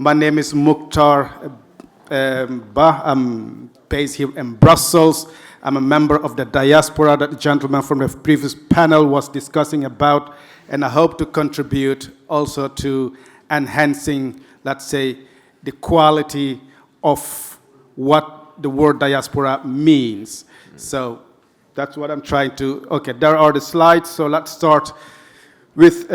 My name is Mouctar BAH. I'm based here in Brussels. I'm a member of the diaspora that the gentleman from the previous panel was discussing about, and I hope to contribute also to enhancing, let's say, the quality of what the word diaspora means. So that's what I'm trying to, okay, there are the slides, so let's start with,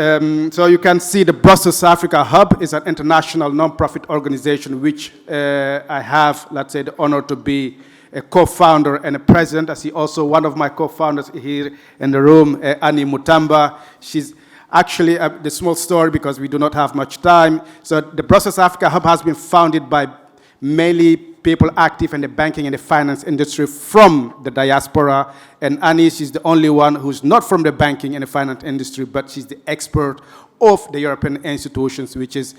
so you can see the Brussels Africa Hub is an international non-profit organization which I have, let's say, the honor to be a co-founder and a president. I see also one of my co-founders here in the room, Annie Mutamba. She's actually the small story because we do not have much time. So the Brussels Africa Hub has been founded by mainly people active in the banking and the finance industry from the diaspora. And Annie, she's the only one who's not from the banking and the finance industry, but she's the expert of the European institutions, which is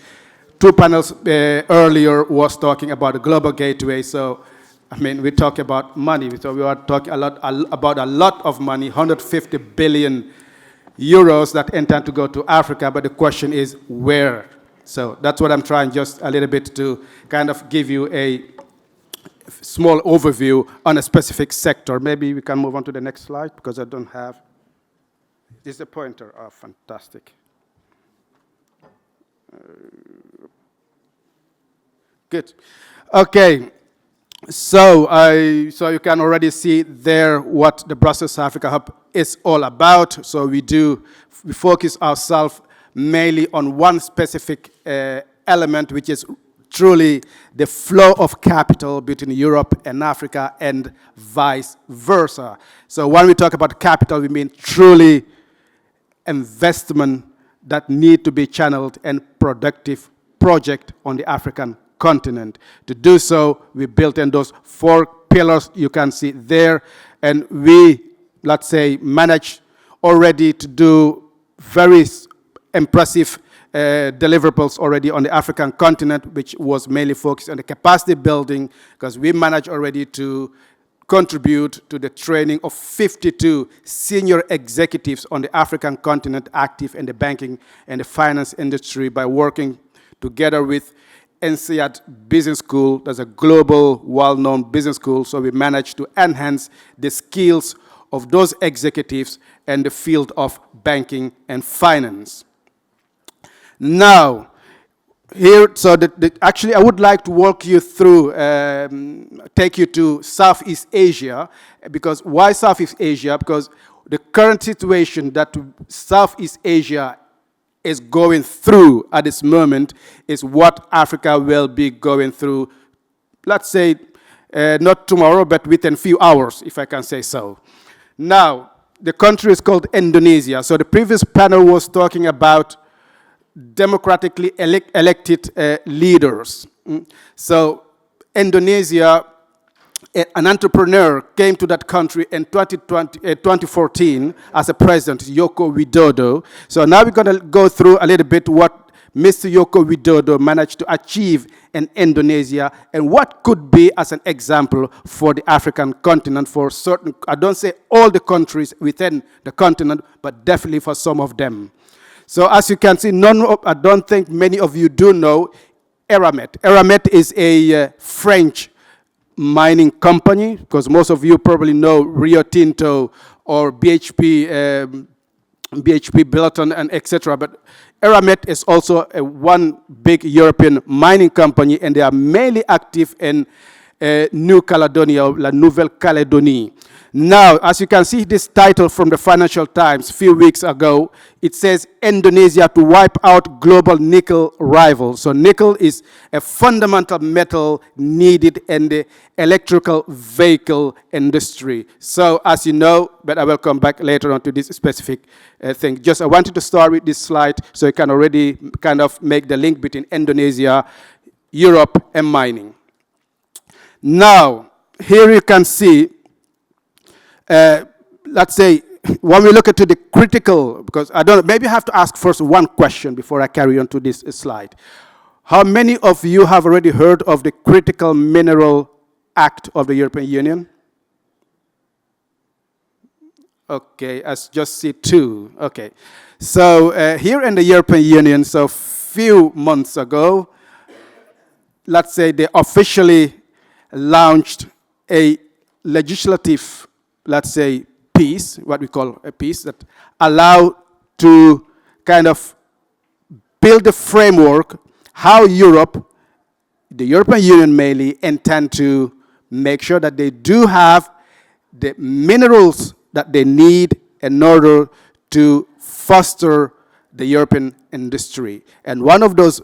two panels earlier was talking about the global gateway. So, I mean, we talk about money. So we are talking about a lot of money, 150 billion euros that intend to go to Africa, but the question is where? So that's what I'm trying just a little bit to kind of give you a small overview on a specific sector. Maybe we can move on to the next slide because I don't have, this is a pointer, oh, fantastic. Good, okay. So you can already see there what the Brussels Africa Hub is all about. So we focus ourselves mainly on one specific element, which is truly the flow of capital between Europe and Africa and vice versa. So when we talk about capital, we mean truly investment that need to be channeled in productive project on the African continent. To do so, we built in those 4 pillars you can see there, and we, let's say, managed already to do very impressive deliverables already on the African continent, which was mainly focused on the capacity building, because we managed already to contribute to the training of 52 senior executives on the African continent active in the banking and the finance industry by working together with INSEAD Business School. That's a global, well-known business school. So we managed to enhance the skills of those executives in the field of banking and finance. Now, here, so actually I would like to walk you through, take you to Southeast Asia, because why Southeast Asia? Because the current situation that Southeast Asia is going through at this moment is what Africa will be going through, let's say, not tomorrow, but within a few hours, if I can say so. Now, the country is called Indonesia. So the previous panel was talking about democratically elected leaders. So Indonesia, an entrepreneur came to that country in 2014 as a president, Joko Widodo. So now we're going to go through a little bit what Mr. Joko Widodo managed to achieve in Indonesia and what could be as an example for the African continent for certain, I don't say all the countries within the continent, but definitely for some of them. So as you can see, I don't think many of you do know Eramet. Eramet is a French mining company, because most of you probably know Rio Tinto or BHP, Billiton, and etc. But Eramet is also one big European mining company, and they are mainly active in New Caledonia, La Nouvelle-Calédonie. Now, as you can see this title from the Financial Times a few weeks ago, it says Indonesia to wipe out global nickel rivals. So nickel is a fundamental metal needed in the electrical vehicle industry. So as you know, but I will come back later on to this specific thing. Just I wanted to start with this slide so you can already kind of make the link between Indonesia, Europe, and mining. Now, here you can see let's say, when we look into the critical, because I don't know, maybe I have to ask first one question before I carry on to this slide. How many of you have already heard of the Critical Mineral Act of the European Union? Okay, I just see 2. Okay, so here in the European Union, so few months ago, let's say, they officially launched a legislative, let's say, piece, what we call a piece, that allow to kind of build a framework how Europe, the European Union mainly, intend to make sure that they do have the minerals that they need in order to foster the European industry. And one of those,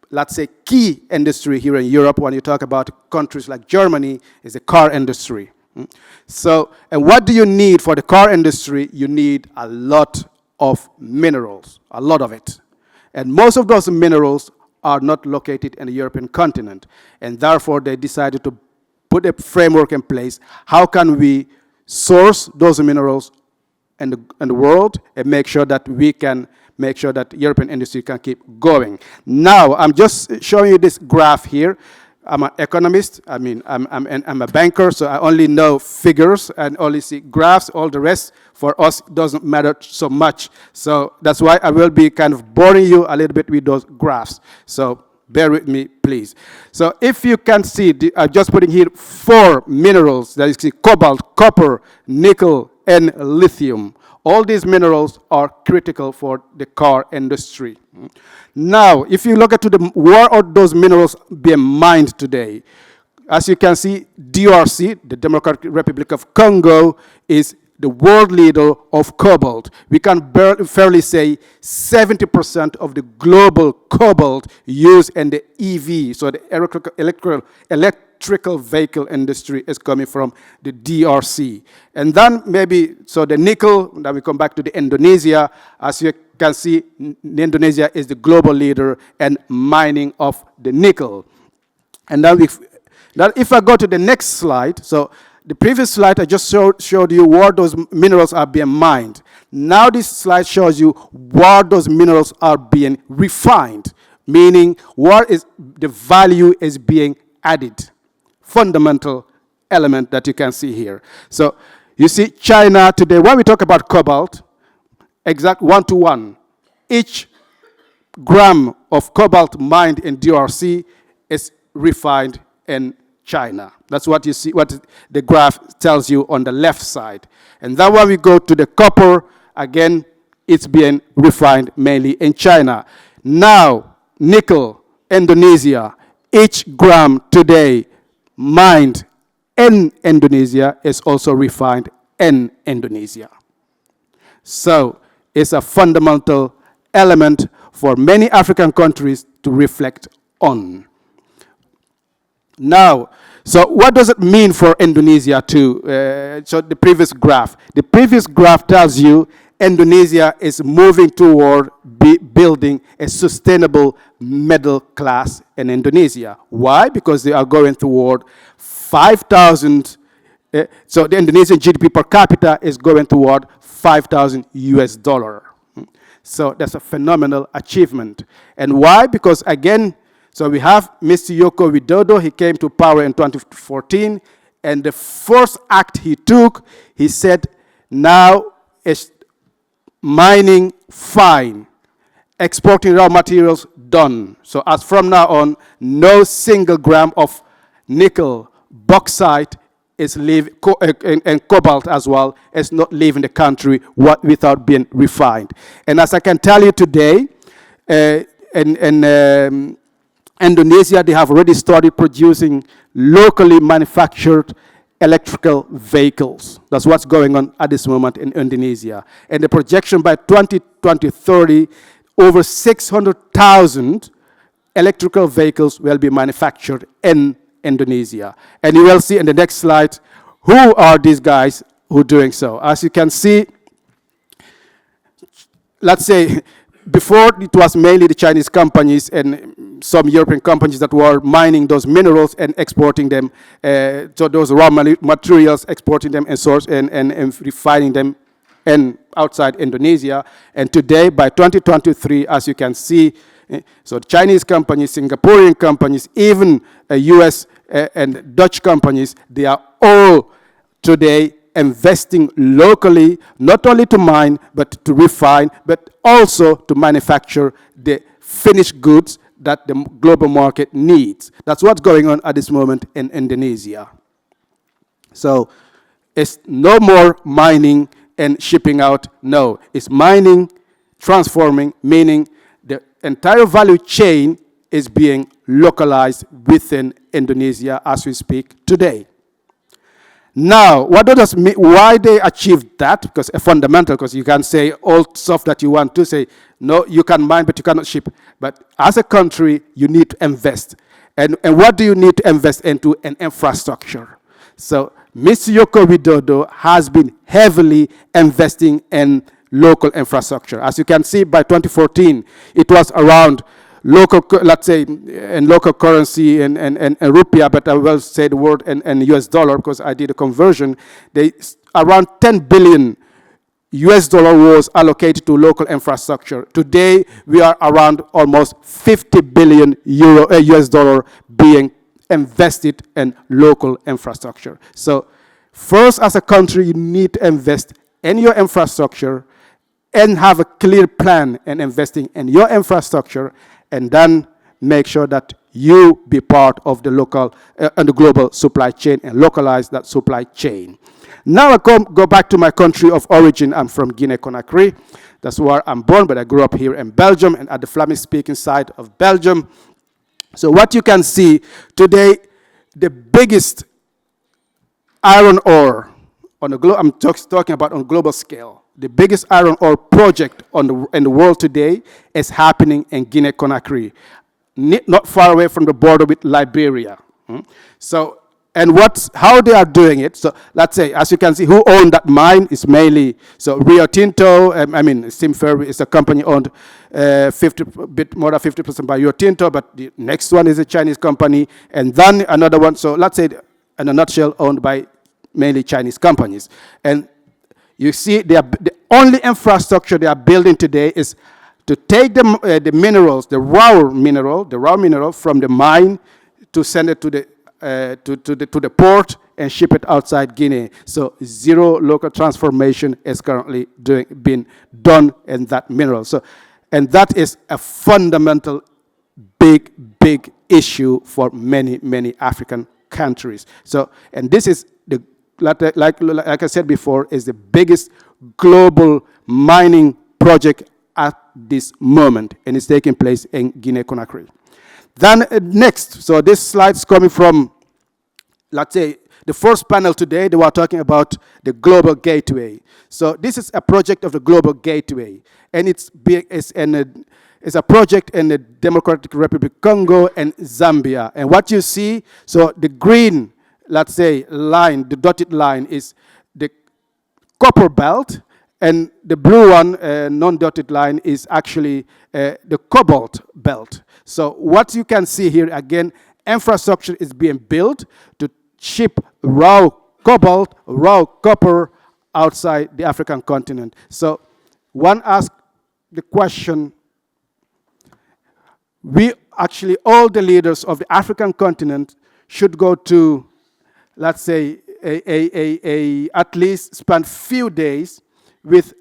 let's say, key industry here in Europe, when you talk about countries like Germany, is the car industry. So, and what do you need for the car industry? You need a lot of minerals, a lot of it. And most of those minerals are not located in the European continent. And therefore, they decided to put a framework in place. How can we source those minerals in the world and make sure that we can make sure that European industry can keep going? Now, I'm just showing you this graph here. I'm an economist. I mean, I'm a banker, so I only know figures and only see graphs. All the rest for us doesn't matter so much. So that's why I will be kind of boring you a little bit with those graphs. So bear with me, please. So if you can see, I'm just putting here 4 minerals. That is cobalt, copper, nickel, and lithium. All these minerals are critical for the car industry. Now, if you look at where are those minerals being mined today, as you can see, DRC, the Democratic Republic of Congo, is the world leader of cobalt. We can fairly say 70% of the global cobalt used in the EV, so the electrical vehicle industry, is coming from the DRC. And then maybe, so the nickel, then we come back to the Indonesia. As you can see, Indonesia is the global leader in mining of the nickel. And then if I go to the next slide, so the previous slide I just showed you where those minerals are being mined. Now this slide shows you where those minerals are being refined, meaning where is the value is being added. Fundamental element that you can see here. So you see China today, when we talk about cobalt, exact 1-to-1, each gram of cobalt mined in DRC is refined in China. That's what you see, what the graph tells you on the left side. And then when we go to the copper, again, it's being refined mainly in China. Now, nickel, Indonesia, each gram today mined in Indonesia is also refined in Indonesia. So it's a fundamental element for many African countries to reflect on. Now, so what does it mean for Indonesia too? So the previous graph tells you Indonesia is moving toward building a sustainable middle class in Indonesia. Why? Because they are going toward 5,000. So the Indonesian GDP per capita is going toward $5,000 US. So that's a phenomenal achievement. And why? Because again, so we have Mr. Joko Widodo. He came to power in 2014, and the first act he took, he said, now is mining fine, exporting raw materials done. So as from now on, no single gram of nickel, bauxite is and cobalt as well is not leaving the country without being refined. And as I can tell you today, in Indonesia, they have already started producing locally manufactured electrical vehicles. That's what's going on at this moment in Indonesia. And the projection by 2030, over 600,000 electrical vehicles will be manufactured in Indonesia. And you will see in the next slide, who are these guys who are doing so. As you can see, let's say, before it was mainly the Chinese companies and some European companies that were mining those minerals and exporting them, so those raw materials, exporting them and source and refining them outside Indonesia. And today, by 2023, as you can see, so Chinese companies, Singaporean companies, even US and Dutch companies, they are all today investing locally, not only to mine, but to refine, but also to manufacture the finished goods that the global market needs. That's what's going on at this moment in Indonesia. So it's no more mining and shipping out. No, it's mining, transforming, meaning the entire value chain is being localized within Indonesia as we speak today. Now, what does mean? Why they achieved that? Because a fundamental, because you can say all stuff that you want to say. No, you can mine, but you cannot ship. But as a country, you need to invest. And what do you need to invest into? An infrastructure. So Mr. Joko Widodo has been heavily investing in local infrastructure. As you can see, by 2014, it was around local, let's say, in local currency and rupiah, but I will say the word in US dollar because I did a conversion. Around 10 billion US dollar was allocated to local infrastructure. Today, we are around almost 50 billion US dollar being invested in local infrastructure. So first, as a country, you need to invest in your infrastructure and have a clear plan in investing in your infrastructure, and then make sure that you be part of the local and the global supply chain and localize that supply chain. Now I go back to my country of origin. I'm from Guinea-Conakry. That's where I'm born, but I grew up here in Belgium and at the Flemish-speaking side of Belgium. So what you can see today, the biggest iron ore on the globe, I'm talking about on global scale, the biggest iron ore project in the world today is happening in Guinea-Conakry, not far away from the border with Liberia. So, and how they are doing it, so let's say, as you can see, who owned that mine is mainly, so Rio Tinto, Simfer is a company owned bit more than 50% by Rio Tinto, but the next one is a Chinese company, and then another one, so let's say, in a nutshell, owned by mainly Chinese companies. And you see, the only infrastructure they are building today is to take the minerals, the raw mineral from the mine, to send it to the port and ship it outside Guinea. So zero local transformation is currently being done in that mineral. So, and that is a fundamental, big issue for many African countries. So, and this is the like I said before, is the biggest global mining project at this moment, and it's taking place in Guinea-Conakry. Then next, so this slide's coming from, let's say, the first panel today. They were talking about the Global Gateway. So this is a project of the Global Gateway, and it's a project in the Democratic Republic Congo and Zambia. And what you see, so the green, let's say, line, the dotted line is the copper belt, and the blue one, non-dotted line, is actually the cobalt belt. So what you can see here, again, infrastructure is being built to ship raw cobalt, raw copper outside the African continent. So one asks the question, all the leaders of the African continent should go to, let's say, at least spend few days with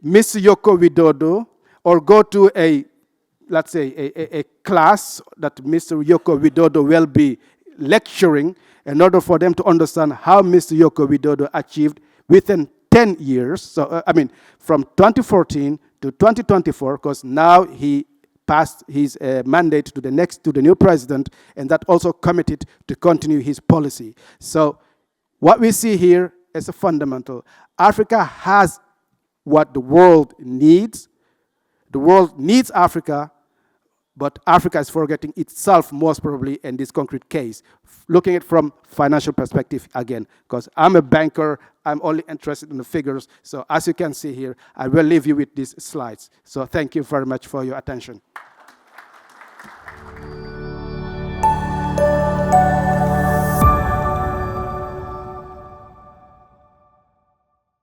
Mr. Joko Widodo, or go to let's say, a class that Mr. Joko Widodo will be lecturing in order for them to understand how Mr. Joko Widodo achieved within 10 years. So, from 2014 to 2024, because now he passed his mandate to the new president, and that also committed to continue his policy. So what we see here is a fundamental. Africa has what the world needs. The world needs Africa, but Africa is forgetting itself most probably in this concrete case. Looking at it from financial perspective again, because I'm a banker, I'm only interested in the figures. So as you can see here, I will leave you with these slides. So thank you very much for your attention.